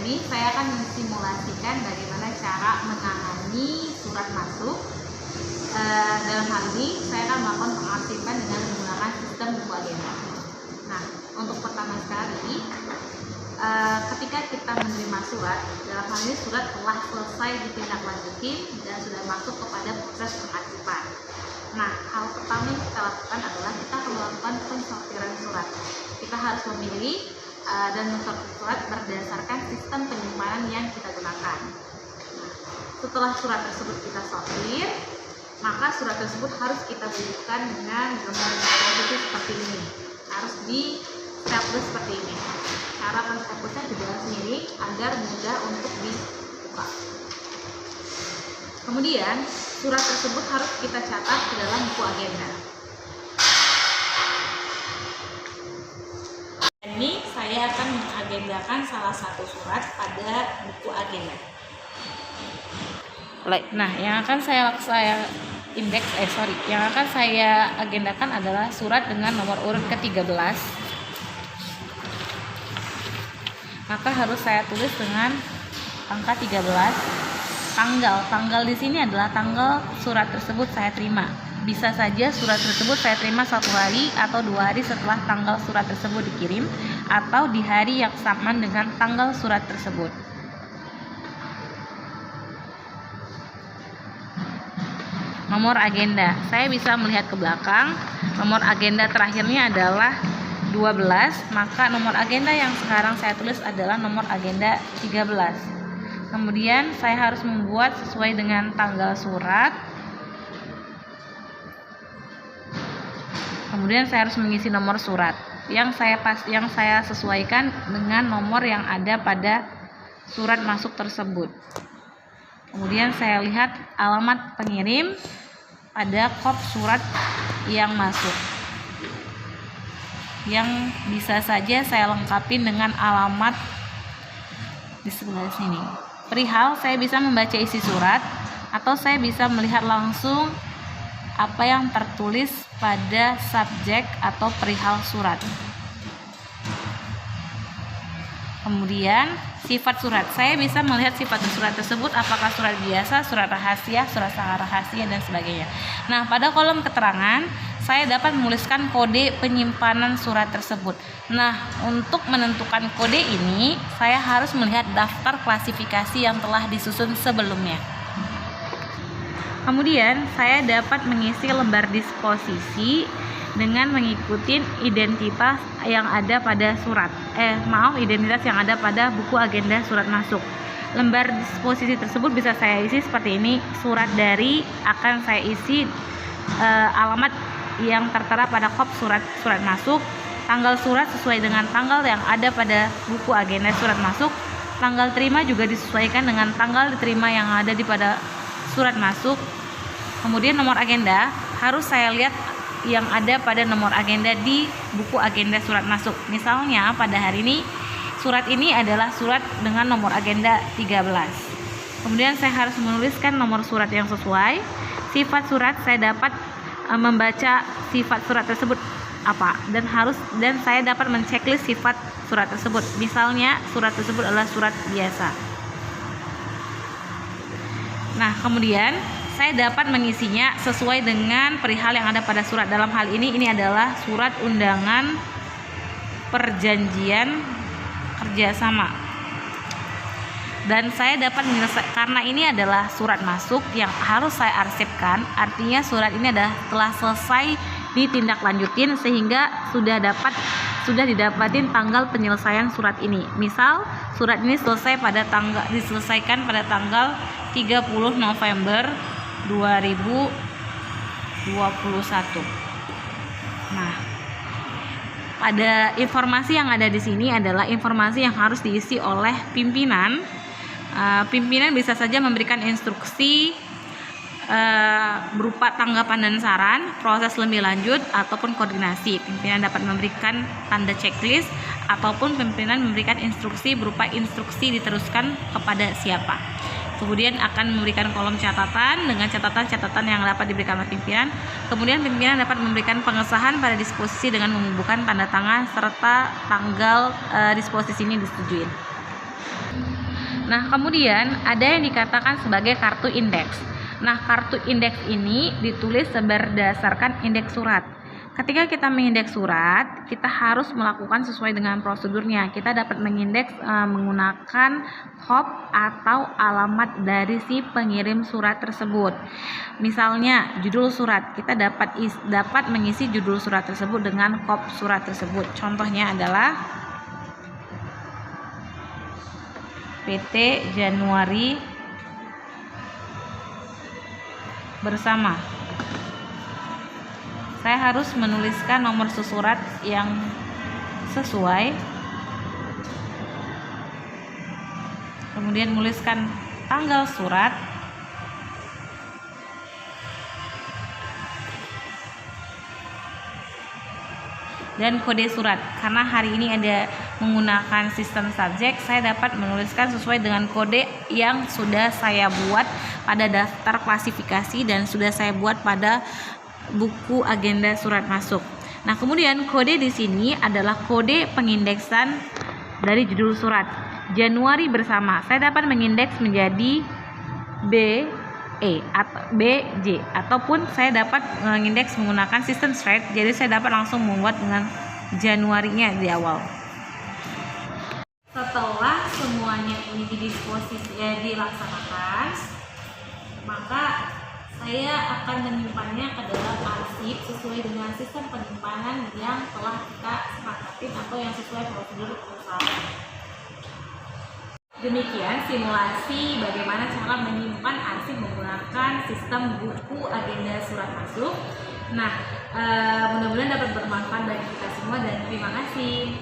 ini saya akan mensimulasikan bagaimana cara menangani surat masuk. Dalam hal ini saya akan melakukan pengaktifan dengan menggunakan sistem buku agenda. Nah, untuk pertama sekali, ketika kita menerima surat, dalam hal ini surat telah selesai ditindaklanjuti dan sudah masuk kepada proses pengaktifan. Nah, hal pertama yang kita lakukan adalah kita akan melakukan pensortiran surat. Kita harus memilih dan mensortir surat berdasarkan sistem penyimpanan yang kita gunakan. Nah, setelah surat tersebut kita sortir, maka surat tersebut harus kita bukukan dengan gambar posisi seperti ini. Harus di staples seperti ini. Cara menstapelsnya di dalam sini agar mudah untuk dibuka. Kemudian surat tersebut harus kita catat ke dalam buku agenda. Ini saya akan mengagendakan salah satu surat pada buku agenda. Nah, yang akan saya agendakan adalah surat dengan nomor urut ke-13. Maka harus saya tulis dengan angka 13. Tanggal di sini adalah tanggal surat tersebut saya terima. Bisa saja surat tersebut saya terima 1 hari atau 2 hari setelah tanggal surat tersebut dikirim, atau di hari yang sama dengan tanggal surat tersebut. Nomor agenda, saya bisa melihat ke belakang. Nomor agenda terakhirnya adalah 12, maka nomor agenda yang sekarang saya tulis adalah nomor agenda 13. Kemudian saya harus membuat sesuai dengan tanggal surat. Kemudian saya harus mengisi nomor surat yang saya sesuaikan dengan nomor yang ada pada surat masuk tersebut. Kemudian saya lihat alamat pengirim pada kop surat yang masuk, yang bisa saja saya lengkapi dengan alamat di sebelah sini. Perihal saya bisa membaca isi surat, atau saya bisa melihat langsung apa yang tertulis pada subjek atau perihal surat. Kemudian sifat surat, saya bisa melihat sifat surat tersebut, apakah surat biasa, surat rahasia, surat sangat rahasia, dan sebagainya. Nah, pada kolom keterangan saya dapat menuliskan kode penyimpanan surat tersebut. Nah, untuk menentukan kode ini saya harus melihat daftar klasifikasi yang telah disusun sebelumnya. Kemudian saya dapat mengisi lembar disposisi dengan mengikuti identitas yang ada pada identitas yang ada pada buku agenda surat masuk. Lembar disposisi tersebut bisa saya isi seperti ini. Surat dari akan saya isi alamat yang tertera pada kop surat masuk. Tanggal surat sesuai dengan tanggal yang ada pada buku agenda surat masuk. Tanggal terima juga disesuaikan dengan tanggal diterima yang ada pada surat masuk. Kemudian nomor agenda harus saya lihat yang ada pada nomor agenda di buku agenda surat masuk. Misalnya pada hari ini surat ini adalah surat dengan nomor agenda 13. Kemudian saya harus menuliskan nomor surat yang sesuai. Sifat surat saya dapat membaca sifat surat tersebut apa, dan saya dapat menceklis sifat surat tersebut. Misalnya surat tersebut adalah surat biasa. Nah, kemudian saya dapat mengisinya sesuai dengan perihal yang ada pada surat. Dalam hal ini adalah surat undangan perjanjian kerjasama. Dan saya dapat menyelesaikan, karena ini adalah surat masuk yang harus saya arsipkan, artinya surat ini telah selesai ditindaklanjutin sehingga sudah didapatin tanggal penyelesaian surat ini. Misal surat ini diselesaikan pada tanggal 30 November 2021. Nah, pada informasi yang ada di sini adalah informasi yang harus diisi oleh pimpinan. Pimpinan bisa saja memberikan instruksi berupa tanggapan dan saran, proses lebih lanjut, ataupun koordinasi. Pimpinan dapat memberikan tanda checklist, ataupun pimpinan memberikan instruksi berupa instruksi diteruskan kepada siapa. Kemudian akan memberikan kolom catatan dengan catatan-catatan yang dapat diberikan oleh pimpinan. Kemudian pimpinan dapat memberikan pengesahan pada disposisi dengan membubuhkan tanda tangan serta tanggal disposisi ini disetujui. Nah, kemudian ada yang dikatakan sebagai kartu indeks. Nah, kartu indeks ini ditulis berdasarkan indeks surat. Ketika kita mengindeks surat, kita harus melakukan sesuai dengan prosedurnya. Kita dapat mengindeks menggunakan hop atau alamat dari si pengirim surat tersebut. Misalnya, judul surat, kita dapat mengisi judul surat tersebut dengan hop surat tersebut. Contohnya adalah PT Januari bersama. Saya harus menuliskan nomor surat yang sesuai, kemudian menuliskan tanggal surat, dan kode surat. Karena hari ini ada menggunakan sistem subjek, saya dapat menuliskan sesuai dengan kode yang sudah saya buat pada daftar klasifikasi dan sudah saya buat pada buku agenda surat masuk. Nah, kemudian kode di sini adalah kode pengindeksan dari judul surat. Januari bersama, saya dapat mengindeks menjadi BE atau BJ, ataupun saya dapat mengindeks menggunakan sistem straight, jadi saya dapat langsung membuat dengan Januarinya di awal. Setelah semuanya ini dilaksanakan, maka saya akan menyimpannya ke dalam arsip sesuai dengan sistem penyimpanan yang telah kita sepakati atau yang sesuai prosedur perusahaan. Demikian simulasi bagaimana cara menyimpan arsip menggunakan sistem buku agenda surat masuk. Nah, mudah-mudahan dapat bermanfaat bagi kita semua dan terima kasih.